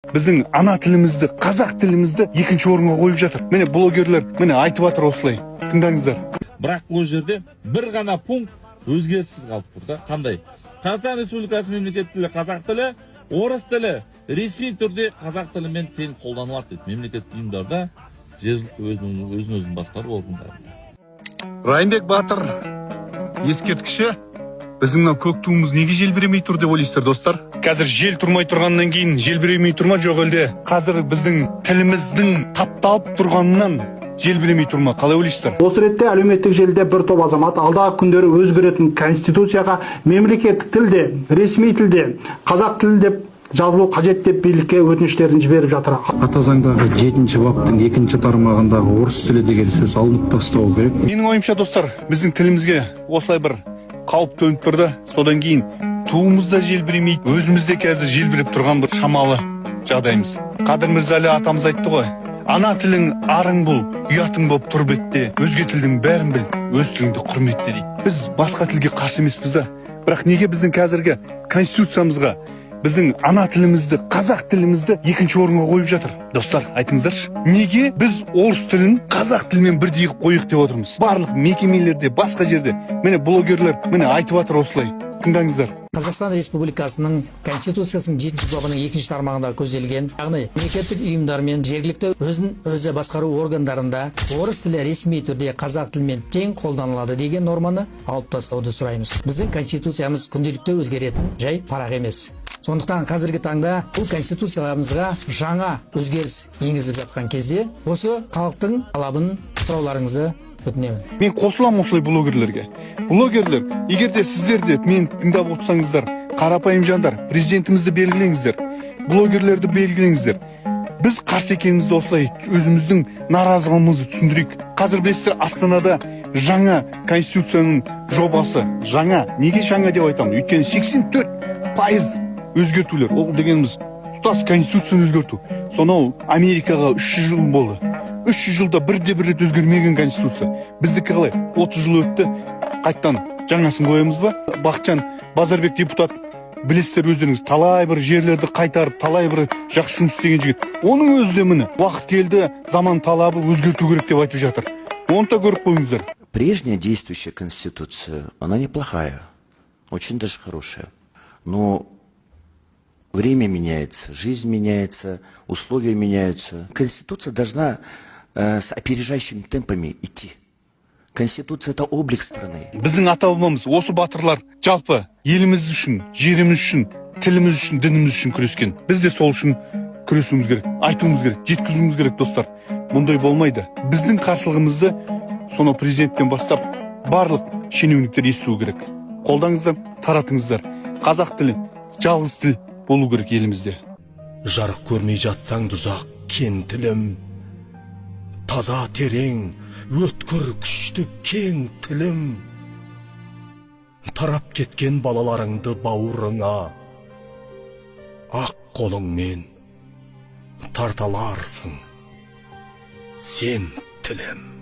Біздің ана тілімізді, қазақ тілімізді екінші орынға қойып жатыр. Міне блогерлер, міне айтып жатыр осылай. Тыңдаңыздар. Бірақ бұл жерде бір ғана пункт өзгеріссіз қалып тұр да. Қандай? Қазақстан Республикасы мемлекеттік тілі қазақ тілі, орыс тілі ресми түрде қазақ тілімен тең қолданылады дейді. Мемлекеттік ұйымдарда, өзін басқару органдарында. Райымбек Батыр ескерткіші. Біздің мына көк туымыз неге желбіремей тұр деп ойлайсыздар, достар? Қазір жел тұрмай тұрғаннан кейін желбіремей тұрма, жоқ әлде қазір біздің тіліміздің тапталып тұрғанынан желбіремей тұрма, қалай ойлайсыздар? Осы ретте әлеуметтік желіде бір топ азамат алдағы күндері өзгеретін конституцияға мемлекеттік тілде, ресми тілде, қазақ тілі деп жазылу қажет деп билікке өтініштерін жіберіп жатыр. Ата заңдағы 7-ші баптың 2-ші тармағындағы орыс тілі деген сөз алынып тастау керек. Менің ойымша, достар, біздің тілімізге осылай бір қауіп төніп тұрды. Содан кейін туымыз да желбіремейді, өзіміз де қазір желбіреп тұрған бір шамалы жағдайымыз. Қадыр Мырзали атамыз айтты ғой, ана тілің арың бұл, ұятың болып тұр бетте, өзге тілдің бәрін біл, өз тіліңді құрметте дейді. Біз басқа тілге қарсы емеспіз да, бірақ неге біздің қазіргі конституциямызға біздің ана тілімізді, қазақ тілімізді екінші орынға қойып жатыр? Достар, айтыңыздаршы, неге біз орыс тілін қазақ тілімен бірдей қойық деп отырмыз? Барлық мекемелерде, басқа жерде, міне блогерлер, міне айтып жатыр осылай. Тыңдаңыздар. Қазақстан Республикасының Конституциясының 7-ші бабының 2-ші тармағында көзделген, яғни мемлекеттік ұйымдар мен жергілікті өзін-өзі басқару органдарында орыс тілі ресми түрде қазақ тілімен тең қолданылады деген норманы алып тастауды сұраймыз. Біздің конституциямыз күнделікті өзгеретін жай парақ емес. Сондықтан қазіргі таңда бұл конституциямызға жаңа өзгеріс енгізіліп жатқан кезде осы халықтың талабын сұрауларыңызды өтінемін. Мен қосыламын осылай блогерлерге. Блогерлер, егер де сіздер де мен тыңдап отырсаңыздар, қарапайым жандар, президентімізді белгілеңіздер, блогерлерді белгілеңіздер. Біз қарсы екенімізді осылай өзіміздің наразылығымызды түсіндірейік. Қазір білесіздер, Астанада жаңа конституцияның жобасы, жаңа, неге жаңа деп айтамын? Өйткені 84% өзгертулер. Ол дегеніміз тұтас конституцияны өзгерту. Сонау Америкаға 300 жыл болды. 300 жылда бірде-бір рет өзгермеген конституция. Біздікі қалай? 30 жыл өтті, қайттан жаңасын қоямыз ба? Бақытжан Базарбек депутат, білесіздер өздеріңіз, талай бір жерлерді қайтарып, талай бір жақсы жұмыс істеген жігіт. Оның өзі де міне, уақыт келді, заман талабы өзгерту керек деп айтып жатыр. Оны да көріп қойыңыздар. Прежняя действующая конституция, она неплохая, очень даже хорошая. Но время меняется, жизнь меняется, условия меняются. Конституция должна с опережающими темпами идти. Конституция – это облик страны. Біздің ата-бабамыз, осы батырлар жалпы еліміз үшін, жеріміз үшін, тіліміз үшін, дініміз үшін күрескен. Біз де сол үшін күресуіміз керек, айтуымыз керек, жеткізуіміз керек, достар. Мұндай болмайды. Біздің қарсылығымызды соны президенттен бастап барлық шенеуніктер есту керек. Қолдаңыздар, таратыңыздар. Қазақ тілі, жалғыз тіл болу керек елімізде. Жарық көрмей жатсаң дұзақ кен тілім, таза терең, өткір күшті кең тілім. Тарап кеткен балаларыңды бауырыңа, ақ қолыңмен тарталарсың, сен тілім.